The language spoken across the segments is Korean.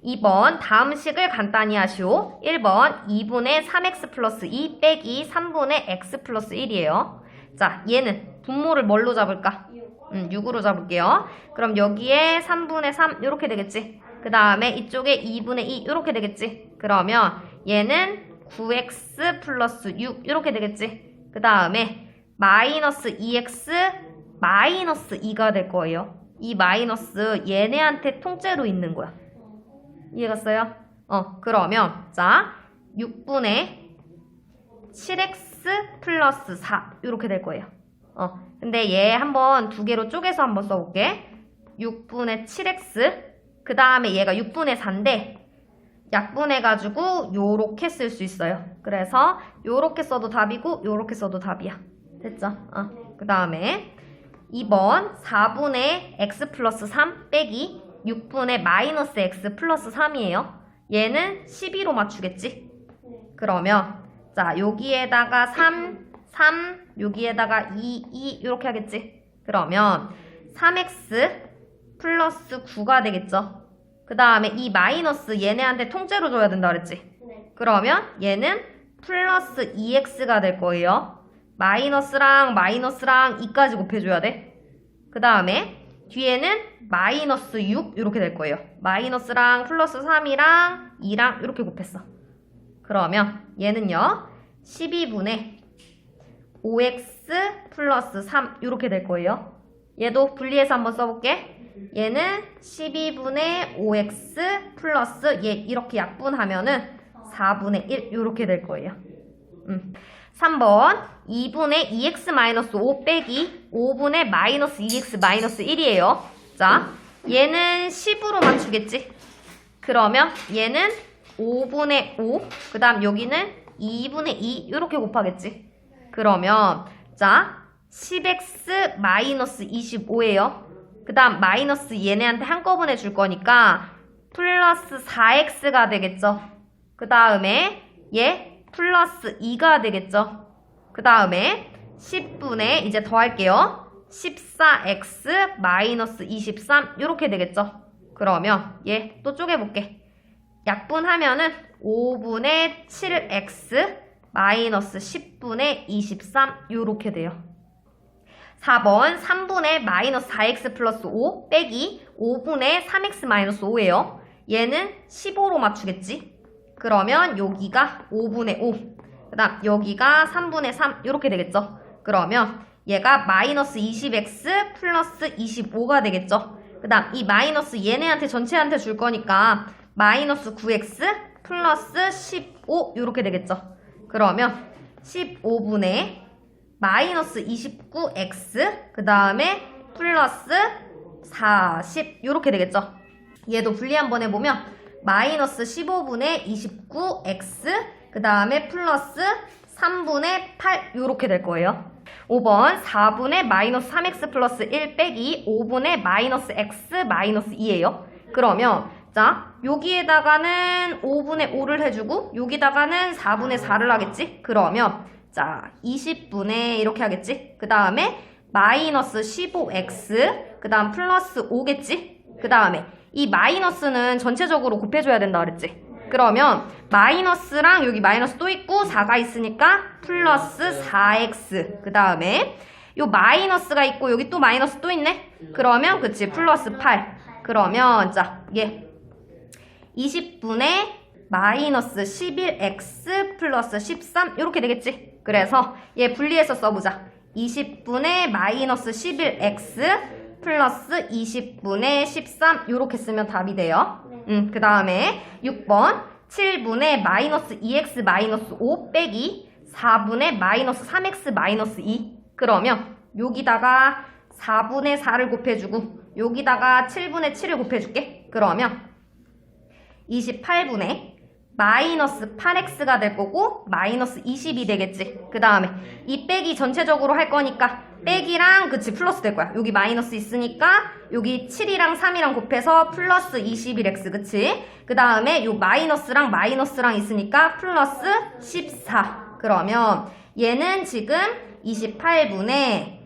2번 다음 식을 간단히 하시오. 1번 2분의 3x 플러스 2 빼기 3분의 x 플러스 1이에요. 자, 얘는 분모를 뭘로 잡을까? 6으로 잡을게요. 그럼 여기에 3분의 3 이렇게 되겠지. 그 다음에 이쪽에 2분의 2 이렇게 되겠지. 그러면 얘는 9x 플러스 6 이렇게 되겠지. 그 다음에 마이너스 2x 마이너스 2가 될 거예요. 이 마이너스 얘네한테 통째로 있는 거야. 이해갔어요? 그러면 자 6분의 7x 플러스 4 이렇게 될 거예요. 근데 얘 한번 두 개로 쪼개서 한번 써볼게. 6분의 7x 그 다음에 얘가 6분의 4인데 약분해가지고 요렇게 쓸 수 있어요. 그래서 요렇게 써도 답이고 요렇게 써도 답이야. 됐죠? 그 다음에 2번 4분의 x 플러스 3 빼기 6분의 마이너스 x 플러스 3이에요. 얘는 12로 맞추겠지? 그러면 자 여기에다가 3, 3, 여기에다가 2, 2 이렇게 하겠지? 그러면 3x 플러스 9가 되겠죠? 그 다음에 이 마이너스 얘네한테 통째로 줘야 된다 그랬지? 그러면 얘는 플러스 2x가 될 거예요. 마이너스랑 마이너스랑 2까지 곱해줘야 돼. 그 다음에 뒤에는 마이너스 6 이렇게 될 거예요. 마이너스랑 플러스 3이랑 2랑 이렇게 곱했어. 그러면 얘는요 12분의 5x 플러스 3 이렇게 될 거예요. 얘도 분리해서 한번 써볼게. 얘는 12분의 5x 플러스 얘 이렇게 약분하면은 4분의 1 이렇게 될 거예요. 3번 2분의 2x 마이너스 5 빼기 5분의 마이너스 2x 마이너스 1이에요. 자, 얘는 10으로 맞추겠지? 그러면 얘는 5분의 5, 그 다음 여기는 2분의 2 이렇게 곱하겠지? 그러면 자 10x 마이너스 25예요. 그 다음 마이너스 얘네한테 한꺼번에 줄 거니까 플러스 4x가 되겠죠. 그 다음에 얘 플러스 2가 되겠죠. 그 다음에 10분의 이제 더할게요. 14x 마이너스 23 이렇게 되겠죠. 그러면 얘 또 쪼개볼게. 약분하면은 5분의 7x 마이너스 10분의 23 이렇게 돼요. 4번 3분의 마이너스 4x 플러스 5 빼기 5분의 3x 마이너스 5예요. 얘는 15로 맞추겠지? 그러면 여기가 5분의 5, 그 다음 여기가 3분의 3 이렇게 되겠죠? 그러면 얘가 마이너스 20x 플러스 25가 되겠죠? 그 다음 이 마이너스 얘네한테 전체한테 줄 거니까 마이너스 9x 플러스 15 이렇게 되겠죠? 그러면 15분의 마이너스 29x 그 다음에 플러스 40 이렇게 되겠죠? 얘도 분리 한번 해보면 마이너스 15분의 29x 그 다음에 플러스 3분의 8 이렇게 될 거예요. 5번 4분의 마이너스 3x 플러스 1 빼기 5분의 마이너스 x 마이너스 2예요. 그러면 자 여기에다가는 5분의 5를 해주고 여기다가는 4분의 4를 하겠지? 그러면 자 20분의 이렇게 하겠지? 그 다음에 마이너스 15x 그 다음 플러스 5겠지? 그 다음에 이 마이너스는 전체적으로 곱해줘야 된다 그랬지? 그러면 마이너스랑 여기 마이너스 또 있고 4가 있으니까 플러스 4x 그 다음에 요 마이너스가 있고 여기 또 마이너스 또 있네? 그러면 그치 플러스 8 그러면 자 얘 20분의 마이너스 11x 플러스 13 이렇게 되겠지? 그래서 얘 분리해서 써보자. 20분의 마이너스 11x 플러스 20분의 13 이렇게 쓰면 답이 돼요. 그 다음에 6번 7분의 마이너스 2x 마이너스 5 빼기 4분의 마이너스 3x 마이너스 2 그러면 여기다가 4분의 4를 곱해주고 여기다가 7분의 7을 곱해줄게. 그러면 28분의 마이너스 8x가 될 거고 마이너스 20이 되겠지. 그 다음에 이 빼기 전체적으로 할 거니까 빼기랑 그치 플러스 될 거야. 여기 마이너스 있으니까 여기 7이랑 3이랑 곱해서 플러스 21x 그치? 그 다음에 요 마이너스랑 마이너스랑 있으니까 플러스 14. 그러면 얘는 지금 28분의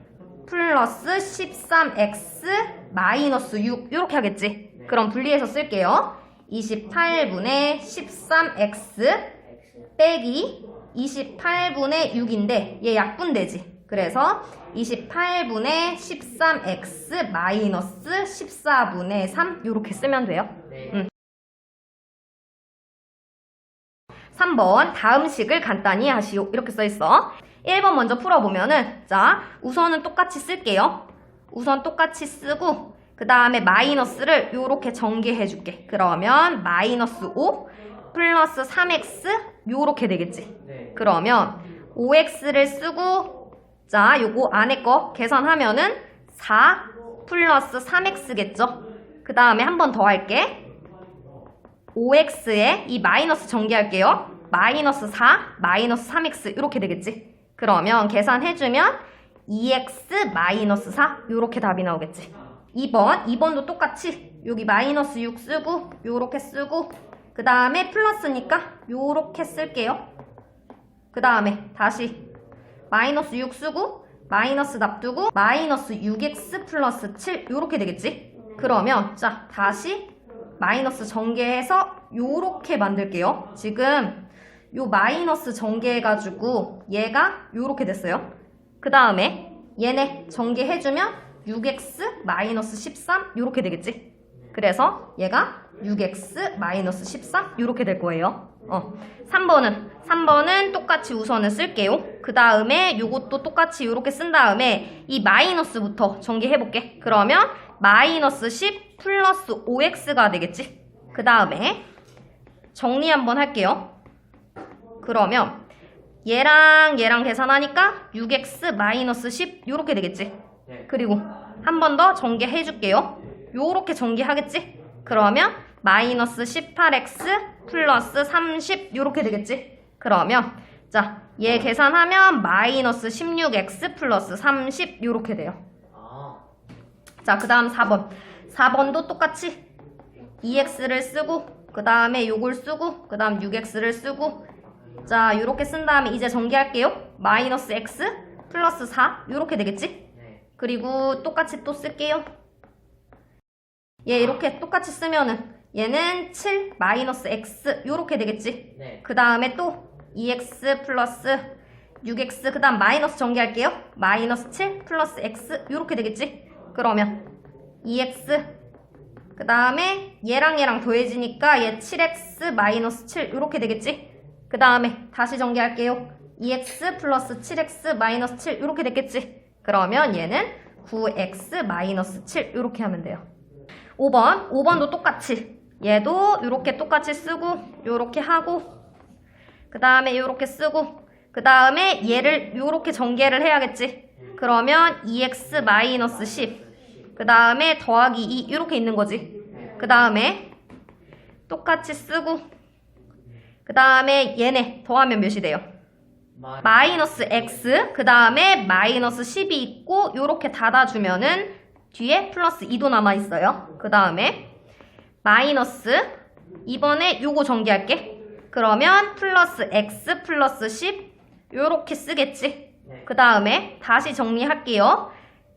플러스 13x 마이너스 6 이렇게 하겠지. 그럼 분리해서 쓸게요. 28분의 13x 빼기 28분의 6인데 얘 약분되지. 그래서 28분의 13x 마이너스 14분의 3 이렇게 쓰면 돼요. 3번 다음 식을 간단히 하시오. 이렇게 써있어. 1번 먼저 풀어보면은 자 우선은 똑같이 쓸게요. 우선 똑같이 쓰고 그 다음에 마이너스를 요렇게 전개해줄게. 그러면 마이너스 5 플러스 3x 요렇게 되겠지. 그러면 5x를 쓰고 자 요거 안에 거 계산하면은 4 플러스 3x겠죠. 그 다음에 한 번 더 할게. 5x에 이 마이너스 전개할게요. 마이너스 4 마이너스 3x 이렇게 되겠지. 그러면 계산해주면 2x 마이너스 4 요렇게 답이 나오겠지. 2번도 똑같이 여기 마이너스 6 쓰고 요렇게 쓰고 그 다음에 플러스니까 요렇게 쓸게요. 그 다음에 다시 마이너스 6 쓰고 마이너스 납두고 마이너스 6x 플러스 7 요렇게 되겠지. 그러면 자 다시 마이너스 전개해서 요렇게 만들게요. 지금 요 마이너스 전개해가지고 얘가 요렇게 됐어요. 그 다음에 얘네 전개해주면 6x 마이너스 13 요렇게 되겠지. 그래서 얘가 6x 마이너스 13 요렇게 될 거예요. 3번은 똑같이 우선은 쓸게요. 그 다음에 요것도 똑같이 요렇게 쓴 다음에 이 마이너스부터 전개해볼게. 그러면 마이너스 10 플러스 5x가 되겠지. 그 다음에 정리 한번 할게요. 그러면 얘랑 계산하니까 6x 마이너스 10 요렇게 되겠지. 그리고 한 번 더 전개해줄게요. 요렇게 전개하겠지. 그러면 마이너스 18x 플러스 30 요렇게 되겠지. 그러면 자 얘 계산하면 마이너스 16x 플러스 30 요렇게 돼요. 자 그 다음 4번도 똑같이 2x를 쓰고 그 다음에 요걸 쓰고 그 다음 6x를 쓰고 자 요렇게 쓴 다음에 이제 전개할게요. 마이너스 x 플러스 4 요렇게 되겠지. 그리고 똑같이 또 쓸게요. 얘 이렇게 똑같이 쓰면은 얘는 7 마이너스 x 요렇게 되겠지. 그 다음에 또 2x 플러스 6x 그 다음 마이너스 전개할게요. 마이너스 7 플러스 x 요렇게 되겠지. 그러면 2x 그 다음에 얘랑 더해지니까 얘 7x 마이너스 7 요렇게 되겠지. 그 다음에 다시 전개할게요. 2x 플러스 7x 마이너스 7 요렇게 됐겠지. 그러면 얘는 9x 마이너스 7 요렇게 하면 돼요. 5번도 똑같이 얘도 요렇게 똑같이 쓰고 요렇게 하고 그 다음에 요렇게 쓰고 그 다음에 얘를 요렇게 전개를 해야겠지. 그러면 2x 마이너스 10 그 다음에 더하기 2 요렇게 있는 거지. 그 다음에 똑같이 쓰고 그 다음에 얘네 더하면 몇이 돼요? 마이너스 x 그 다음에 마이너스 10이 있고 요렇게 닫아주면은 뒤에 플러스 2도 남아있어요. 그 다음에 마이너스 이번에 요거 전개할게. 그러면 플러스 x 플러스 10 요렇게 쓰겠지. 그 다음에 다시 정리할게요.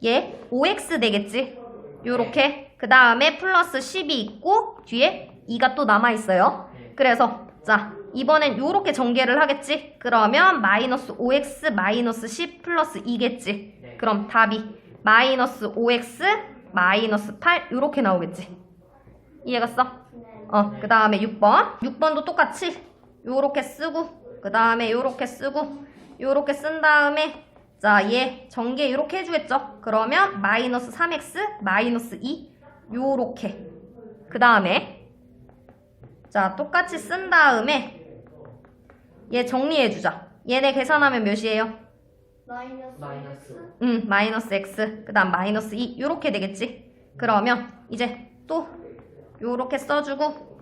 얘 5x 되겠지. 요렇게 그 다음에 플러스 10이 있고 뒤에 2가 또 남아있어요. 그래서 자 이번엔 요렇게 전개를 하겠지. 그러면 마이너스 5x 마이너스 10 플러스 2겠지. 그럼 답이 마이너스 5x 마이너스 8 요렇게 나오겠지. 이해갔어? 그 다음에 6번도 똑같이 요렇게 쓰고 그 다음에 요렇게 쓰고 요렇게 쓴 다음에 자 얘 전개 요렇게 해주겠죠. 그러면 마이너스 3x 마이너스 2 요렇게 그 다음에 자 똑같이 쓴 다음에 얘 정리해주자. 얘네 계산하면 몇이에요? 마이너스 x 그 다음 마이너스 2 요렇게 되겠지. 그러면 이제 또 요렇게 써주고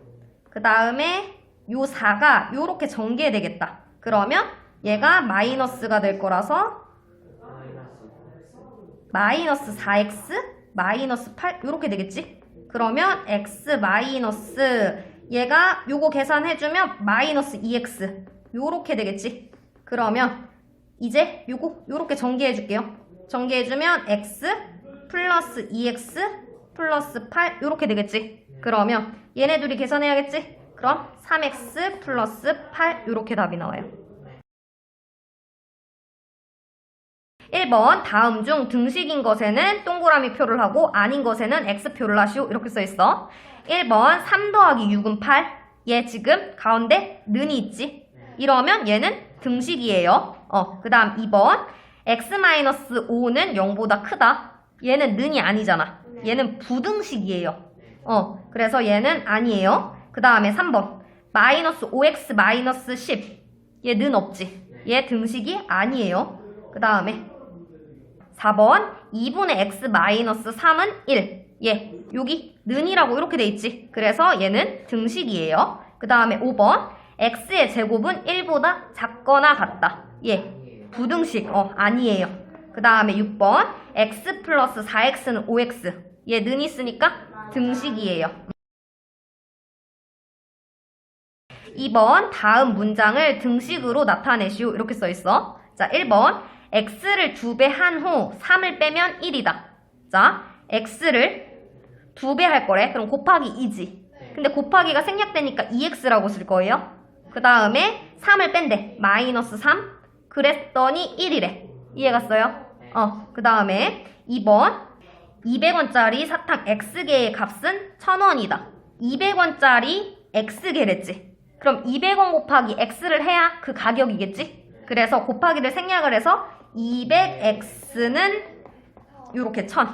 그 다음에 요 4가 요렇게 전개되겠다. 그러면 얘가 마이너스가 될 거라서 마이너스 4x 마이너스 8 요렇게 되겠지. 그러면 x 마이너스 얘가 요거 계산해주면 마이너스 2x 요렇게 되겠지. 그러면 이제 요거 요렇게 전개해줄게요. 전개해주면 x 플러스 2x 플러스 8 요렇게 되겠지. 그러면 얘네 둘이 계산해야겠지? 그럼 3x 플러스 8 이렇게 답이 나와요. 1번 다음 중 등식인 것에는 동그라미 표를 하고 아닌 것에는 X표를 하시오. 이렇게 써있어. 1번 3 더하기 6은 8. 얘 지금 가운데 는이 있지? 이러면 얘는 등식이에요. 그 다음 2번 X-5는 0보다 크다. 얘는 는이 아니잖아. 얘는 부등식이에요. 그래서 얘는 아니에요. 그 다음에 3번 마이너스 5x 마이너스 10. 얘 는 없지? 얘 등식이 아니에요. 그 다음에 4번 2분의 x 마이너스 3은 1. 얘 여기 는이라고 이렇게 돼 있지? 그래서 얘는 등식이에요. 그 다음에 5번 x의 제곱은 1보다 작거나 같다. 얘 부등식 아니에요. 그 다음에 6번 x 플러스 4x는 5x. 얘 는 있으니까 등식이에요. 2번 다음 문장을 등식으로 나타내시오. 이렇게 써있어. 자, 1번 x를 2배 한 후 3을 빼면 1이다. 자, x를 2배 할 거래. 그럼 곱하기 2지. 근데 곱하기가 생략되니까 2x라고 쓸 거예요. 그 다음에 3을 뺀대. 마이너스 3. 그랬더니 1이래. 이해갔어요? 그 다음에 2번 200원짜리 사탕 X개의 값은 1000원이다. 200원짜리 X개랬지. 그럼 200원 곱하기 X를 해야 그 가격이겠지? 그래서 곱하기를 생략을 해서 200X는 요렇게 1000.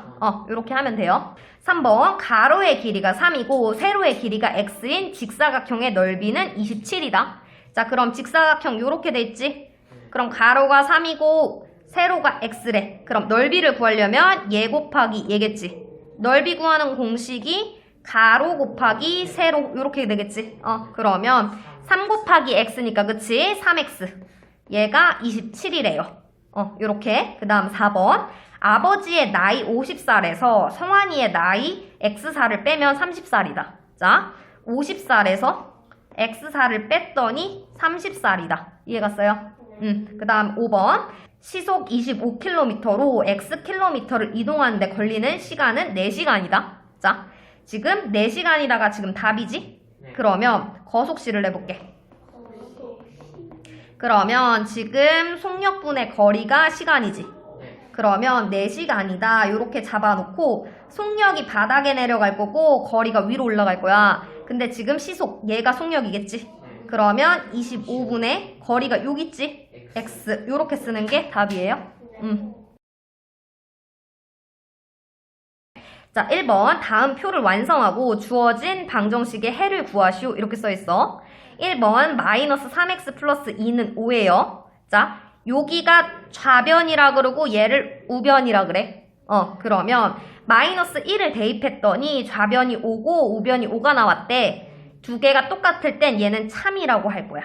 요렇게 하면 돼요. 3번 가로의 길이가 3이고 세로의 길이가 X인 직사각형의 넓이는 27이다. 자, 그럼 직사각형 요렇게 돼 있지? 그럼 가로가 3이고 세로가 X래. 그럼 넓이를 구하려면 얘 곱하기 얘겠지. 넓이 구하는 공식이 가로 곱하기 세로 요렇게 되겠지. 그러면 3 곱하기 X니까 그치? 3X. 얘가 27이래요. 요렇게. 그 다음 4번 아버지의 나이 50살에서 성환이의 나이 X살을 빼면 30살이다. 자, 50살에서 X살을 뺐더니 30살이다. 이해갔어요? 그 다음 5번 시속 25km로 Xkm를 이동하는데 걸리는 시간은 4시간이다. 자, 지금 4시간이다가 지금 답이지? 그러면 거속시를 내볼게. 그러면 지금 속력분의 거리가 시간이지. 그러면 4시간이다. 이렇게 잡아놓고 속력이 바닥에 내려갈 거고 거리가 위로 올라갈 거야. 근데 지금 시속, 얘가 속력이겠지? 그러면 25분의 거리가 여기 있지? X. 요렇게 쓰는 게 답이에요. 자, 1번 다음 표를 완성하고 주어진 방정식의 해를 구하시오. 이렇게 써있어. 1번 마이너스 3x 플러스 2는 5예요. 자, 여기가 좌변이라 그러고 얘를 우변이라 그래. 그러면 마이너스 1을 대입했더니 좌변이 5고 우변이 5가 나왔대. 두 개가 똑같을 땐 얘는 참이라고 할 거야.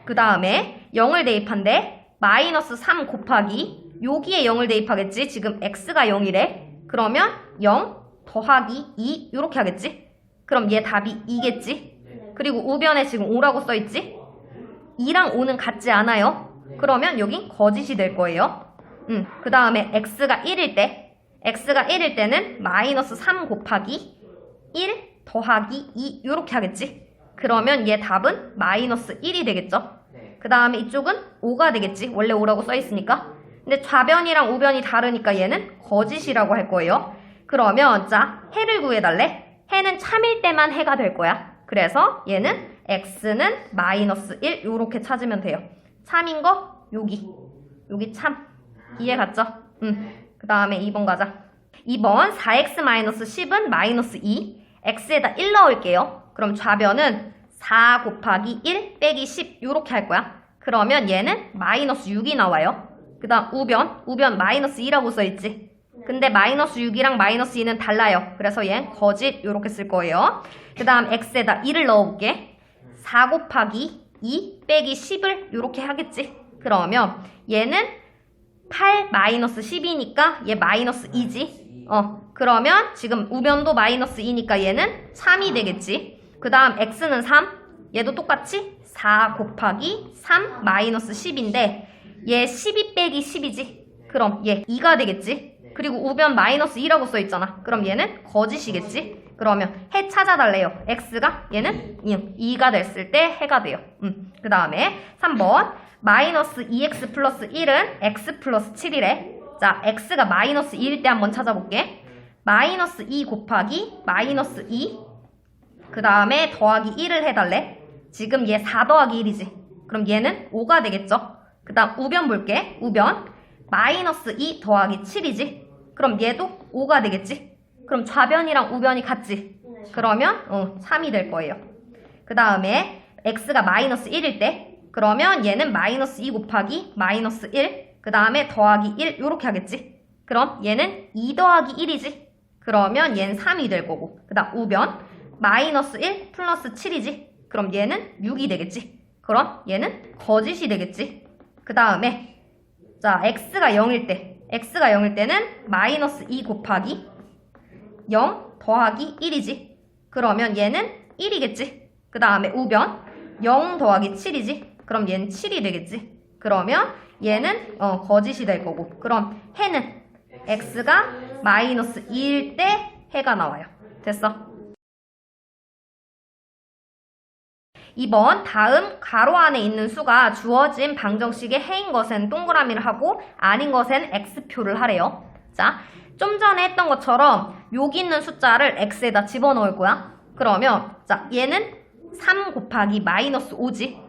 그 다음에 0을 대입한대. 마이너스 3 곱하기 여기에 0을 대입하겠지. 지금 x가 0이래. 그러면 0 더하기 2 이렇게 하겠지. 그럼 얘 답이 2겠지. 그리고 우변에 지금 5라고 써있지. 2랑 5는 같지 않아요. 그러면 여긴 거짓이 될 거예요. 그 다음에 x가 1일 때는 마이너스 3 곱하기 1 더하기 2 이렇게 하겠지. 그러면 얘 답은 마이너스 1이 되겠죠. 그 다음에 이쪽은 5가 되겠지. 원래 5라고 써있으니까. 근데 좌변이랑 우변이 다르니까 얘는 거짓이라고 할 거예요. 그러면 자, 해를 구해달래. 해는 참일 때만 해가 될 거야. 그래서 얘는 x는 마이너스 1 요렇게 찾으면 돼요. 참인 거 여기 참. 이해 갔죠? 그 다음에 2번 가자. 2번 4x-10은 마이너스 2. x에다 1 넣을게요. 그럼 좌변은 4 곱하기 1 빼기 10 요렇게 할 거야. 그러면 얘는 마이너스 6이 나와요. 그 다음 우변 마이너스 2라고 써있지. 근데 마이너스 6이랑 마이너스 2는 달라요. 그래서 얘는 거짓 요렇게 쓸 거예요. 그 다음 x에다 2를 넣어볼게. 4 곱하기 2 빼기 10을 요렇게 하겠지. 그러면 얘는 8 마이너스 10이니까 얘 마이너스 2지. 그러면 지금 우변도 마이너스 2니까 얘는 3이 되겠지. 그 다음 x는 3. 얘도 똑같이 4 곱하기 3 마이너스 10인데 얘 12 빼기 10이지. 그럼 얘 2가 되겠지. 그리고 우변 마이너스 2라고 써있잖아. 그럼 얘는 거짓이겠지. 그러면 해 찾아달래요. x가 얘는 2가 됐을 때 해가 돼요. 그 다음에 3번 마이너스 2x 플러스 1은 x 플러스 7이래. 자, x가 마이너스 2일 때 한번 찾아볼게. 마이너스 2 곱하기 마이너스 2 그 다음에 더하기 1을 해달래. 지금 얘 4 더하기 1이지. 그럼 얘는 5가 되겠죠. 그 다음 우변 볼게. 우변 마이너스 2 더하기 7이지. 그럼 얘도 5가 되겠지. 그럼 좌변이랑 우변이 같지. 그러면 3이 될 거예요. 그 다음에 x가 마이너스 1일 때 그러면 얘는 마이너스 2 곱하기 마이너스 1 그 다음에 더하기 1 요렇게 하겠지. 그럼 얘는 2 더하기 1이지. 그러면 얘는 3이 될 거고. 그 다음 우변 마이너스 1 플러스 7이지. 그럼 얘는 6이 되겠지. 그럼 얘는 거짓이 되겠지. 그 다음에 자 x가 0일 때는 마이너스 2 곱하기 0 더하기 1이지. 그러면 얘는 1이겠지. 그 다음에 우변 0 더하기 7이지. 그럼 얘는 7이 되겠지. 그러면 얘는 거짓이 될 거고. 그럼 해는 x가 마이너스 2일 때 해가 나와요. 됐어? 2번 다음 가로 안에 있는 수가 주어진 방정식의 해인 것엔 동그라미를 하고 아닌 것엔 x표를 하래요. 자, 좀 전에 했던 것처럼 여기 있는 숫자를 x에다 집어넣을 거야. 그러면 자 얘는 3 곱하기 마이너스 5지.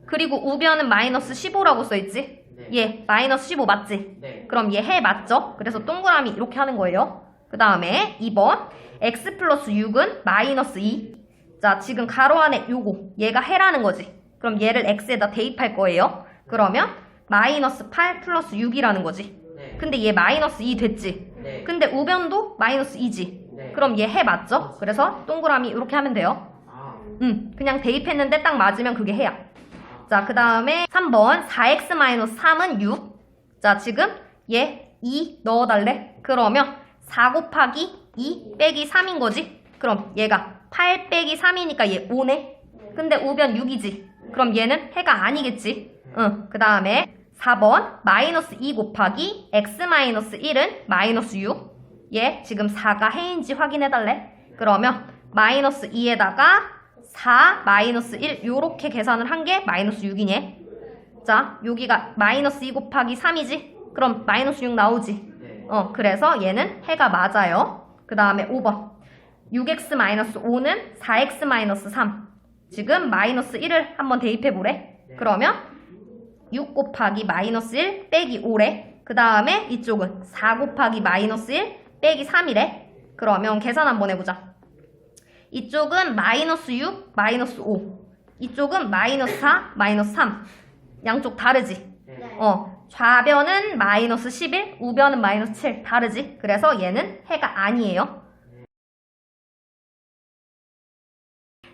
그리고 우변은 마이너스 15라고 써있지. 얘 마이너스 15 맞지? 그럼 얘 해 맞죠? 그래서 동그라미 이렇게 하는 거예요. 그 다음에 2번 x 플러스 6은 마이너스 2. 자, 지금 가로 안에 요거 얘가 해라는 거지. 그럼 얘를 x에다 대입할 거예요. 그러면 마이너스 8 플러스 6이라는 거지. 근데 얘 마이너스 2 됐지. 근데 우변도 마이너스 2지. 그럼 얘 해 맞죠? 그래서 동그라미 이렇게 하면 돼요. 그냥 대입했는데 딱 맞으면 그게 해야. 자, 그 다음에 3번 4x-3은 6. 자, 지금 얘 2 넣어달래. 그러면 4 곱하기 2 빼기 3인 거지. 그럼 얘가 8 빼기 3이니까 얘 5네. 근데 우변 6이지. 그럼 얘는 해가 아니겠지. 그 다음에 4번 마이너스 2 곱하기 x-1은 마이너스 6. 얘 지금 4가 해인지 확인해달래. 그러면 마이너스 2에다가 4 마이너스 1 요렇게 계산을 한 게 마이너스 6이네. 자, 여기가 마이너스 2 곱하기 3이지. 그럼 마이너스 6 나오지. 그래서 얘는 해가 맞아요. 그 다음에 5번 6x-5는 4x-3. 지금 마이너스 1을 한번 대입해보래. 그러면 6 곱하기 마이너스 1 빼기 5래. 그 다음에 이쪽은 4 곱하기 마이너스 1 빼기 3이래. 그러면 계산 한번 해보자. 이쪽은 마이너스 6, 마이너스 5. 이쪽은 마이너스 4, 마이너스 3. 양쪽 다르지? 좌변은 마이너스 11, 우변은 마이너스 7. 다르지? 그래서 얘는 해가 아니에요.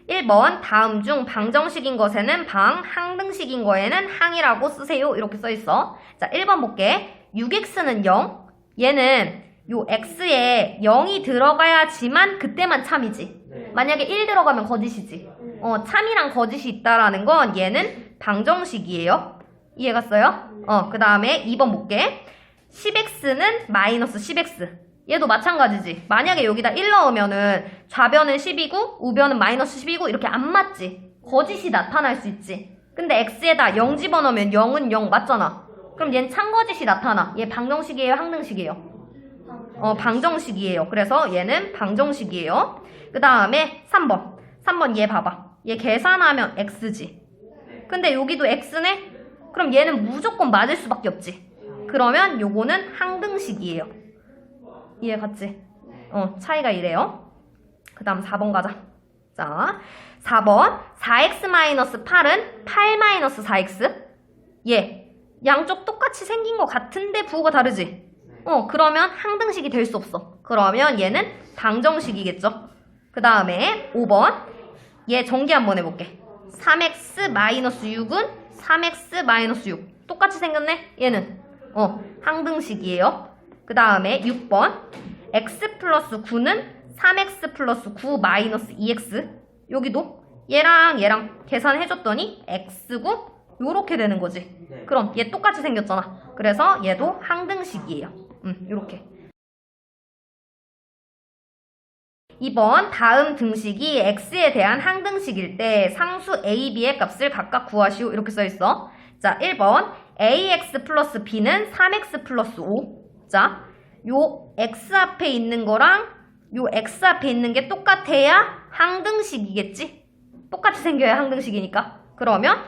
1번 다음 중 방정식인 것에는 방, 항등식인 거에는 항이라고 쓰세요. 이렇게 써있어. 자, 1번 볼게. 6x는 0. 얘는 요 x에 0이 들어가야지만 그때만 참이지. 만약에 1 들어가면 거짓이지. 참이랑 거짓이 있다라는 건 얘는 방정식이에요. 이해갔어요? 그 다음에 2번 볼게. 10x는 마이너스 10x. 얘도 마찬가지지. 만약에 여기다 1 넣으면은 좌변은 10이고 우변은 마이너스 10이고 이렇게 안 맞지. 거짓이 나타날 수 있지. 근데 x에다 0 집어넣으면 0은 0 맞잖아. 그럼 얘는 참거짓이 나타나. 얘 방정식이에요? 항등식이에요? 방정식이에요. 그래서 얘는 방정식이에요. 그 다음에 3번. 3번 얘 봐봐. 얘 계산하면 x지. 근데 여기도 x네? 그럼 얘는 무조건 맞을 수밖에 없지. 그러면 요거는 항등식이에요. 이해 갔지? 차이가 이래요. 그 다음 4번 가자. 자, 4번 4x-8은 8-4x. 얘 양쪽 똑같이 생긴 것 같은데 부호가 다르지? 그러면 항등식이 될 수 없어. 그러면 얘는 방정식이겠죠. 그 다음에 5번 얘 전개 한번 해볼게. 3x-6은 3x-6 똑같이 생겼네? 얘는 항등식이에요. 그 다음에 6번 x 플러스 9는 3x 플러스 9 마이너스 2x. 여기도 얘랑 얘랑 계산해줬더니 x고 요렇게 되는 거지. 그럼 얘 똑같이 생겼잖아. 그래서 얘도 항등식이에요. 요렇게. 2번 다음 등식이 x에 대한 항등식일 때 상수 a, b의 값을 각각 구하시오. 이렇게 써있어. 자, 1번 ax 플러스 b는 3x 플러스 5. 자, 요 x 앞에 있는 거랑 요 x 앞에 있는 게 똑같아야 항등식이겠지? 똑같이 생겨야 항등식이니까. 그러면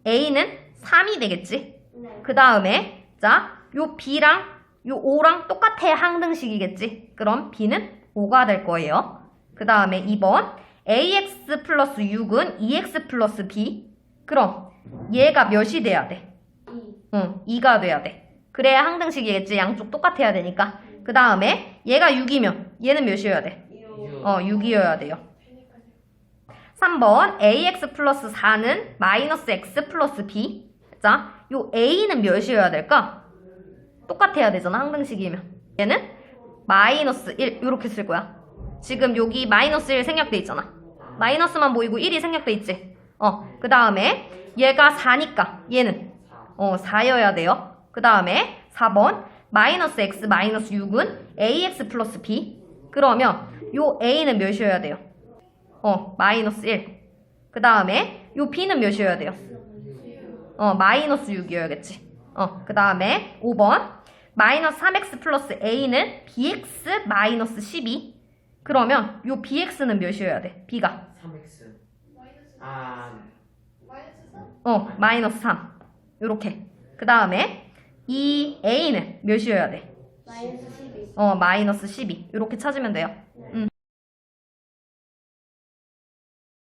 a는 3이 되겠지? 그 다음에 자, 요 b랑 요 5랑 똑같아야 항등식이겠지? 그럼 b는 5가 될 거예요. 그 다음에 2번 ax 플러스 6은 2x 플러스 b. 그럼 얘가 몇이 돼야 돼? 2가 돼야 돼. 그래야 항등식이겠지. 양쪽 똑같아야 되니까. 그 다음에 얘가 6이면 얘는 몇이어야 돼? 6이어야 돼요. 3번 ax 플러스 4는 마이너스 x 플러스 b. 자, 요 a는 몇이어야 될까? 똑같아야 되잖아. 항등식이면. 얘는 마이너스 1 이렇게 쓸 거야. 지금 여기 마이너스 1 생략돼 있잖아. 마이너스만 보이고 1이 생략돼 있지. 그 다음에 얘가 4니까 얘는 4여야 돼요. 그 다음에 4번 마이너스 x 마이너스 6은 ax 플러스 b. 그러면 요 a는 몇이어야 돼요? 마이너스 1. 그 다음에 요 b는 몇이어야 돼요? 마이너스 6이어야겠지. 그 다음에 5번 마이너스 3x 플러스 a는 bx 마이너스 12. 그러면 요 bx는 몇이어야 돼? b가 3x. 마이너스 3. 요렇게. 그 다음에 이 a는 몇이어야 돼? 마이너스 12. 마이너스 12. 요렇게 찾으면 돼요.